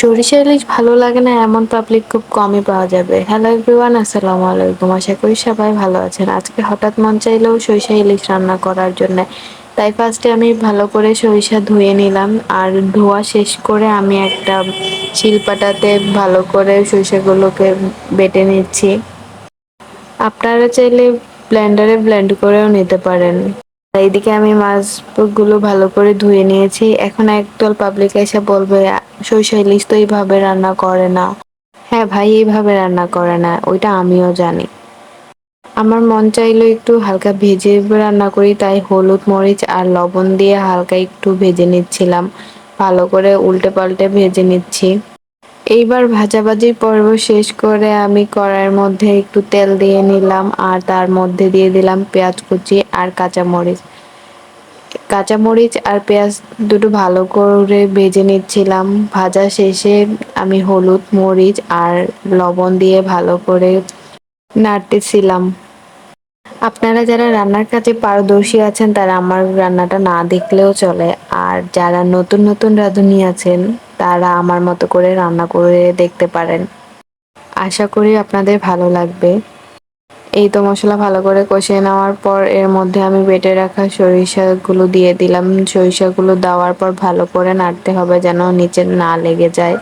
সরিষা ইলিশ ভালো লাগে না এমন পাবলিক খুব কমই পাওয়া যাবে। হ্যালো এভরিওয়ান, আসসালামু আলাইকুম। আশা করি সবাই ভালো আছেন। আজকে হঠাৎ মন চাইলেও সরিষা ইলিশ রান্না করার জন্য, তাই ফার্স্টে আমি ভালো করে সরিষা ধুয়ে নিলাম। আর ধোয়া শেষ করে আমি একটা শিলপাটাতে ভালো করে সরিষাগুলোকে বেটে নিচ্ছি। আপনারা চাইলে ব্লেন্ডারে ব্লেন্ড করেও নিতে পারেন। এইদিকে আমি মাছগুলো ভালো করে ধুয়ে নিয়েছি। এখন একদল পাবলিক এসে বলবে, সরিষা ইলিশ তো এইভাবে রান্না করে না। হ্যাঁ ভাই, এইভাবে রান্না করে না, ওইটা আমিও জানি। আমার মন চাইলো একটু হালকা ভেজে রান্না করি, তাই হলুদ মরিচ আর লবণ দিয়ে হালকা একটু ভেজে নিচ্ছিলাম। ভালো করে উল্টে পাল্টে ভেজে নিচ্ছি। এইবার ভাজাভাজির পর্ব শেষ করে আমি কড়াইয়ের মধ্যে একটু তেল দিয়ে নিলাম আর তার মধ্যে দিয়ে দিলাম পেঁয়াজ কুচি আর কাঁচামরিচ আর পেঁয়াজ দুটো ভালো করে ভেজে নিচ্ছিলাম। ভাজা শেষে আমি হলুদ মরিচ আর লবণ দিয়ে ভালো করে নাড়তেছিলাম। আপনারা যারা রান্নার কাজে পারদর্শী আছেন তারা আমার রান্নাটা না দেখলেও চলে, আর যারা নতুন নতুন রাঁধুনি আছেন তারা আমার মতো করে রান্না করে দেখতে পারেন। আশা করি আপনাদের ভালো লাগবে। এই তো মশলা ভালো করে কষিয়ে নেওয়ার পর এর মধ্যে আমি বেটে রাখা সরিষাগুলো দিয়ে দিলাম। সরিষাগুলো দেওয়ার পর ভালো করে নাড়তে হবে যেন নিচে না লেগে যায়।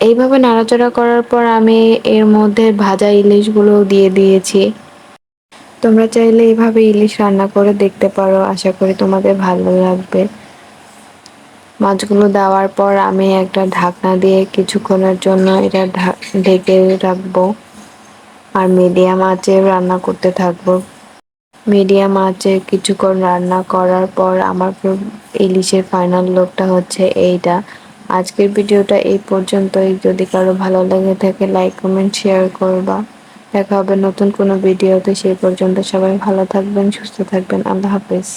এইভাবে নাড়াচাড়া করার পর আমি এর মধ্যে ভাজা ইলিশগুলো দিয়ে দিয়েছি। তোমরা চাইলে এইভাবে ইলিশ রান্না করে দেখতে পারো, আশা করি তোমাদের ভালো লাগবে। মাছগুলো দেওয়ার পর আমি একটা ঢাকনা দিয়ে কিছুক্ষণের জন্য এটা ঢেকে রাখবো আর মিডিয়াম আঁচে রান্না করতে থাকবো। মিডিয়াম আঁচে কিছুক্ষণ রান্না করার পর আমার ইলিশের ফাইনাল লুকটা হচ্ছে এইটা। আজকের ভিডিওটা এই পর্যন্তই। যদি কারো ভালো লেগে থাকে লাইক কমেন্ট শেয়ার করবা। দেখা হবে নতুন কোনো ভিডিওতে। সেই পর্যন্ত সবাই ভালো থাকবেন, সুস্থ থাকবেন। আল্লাহ হাফেজ।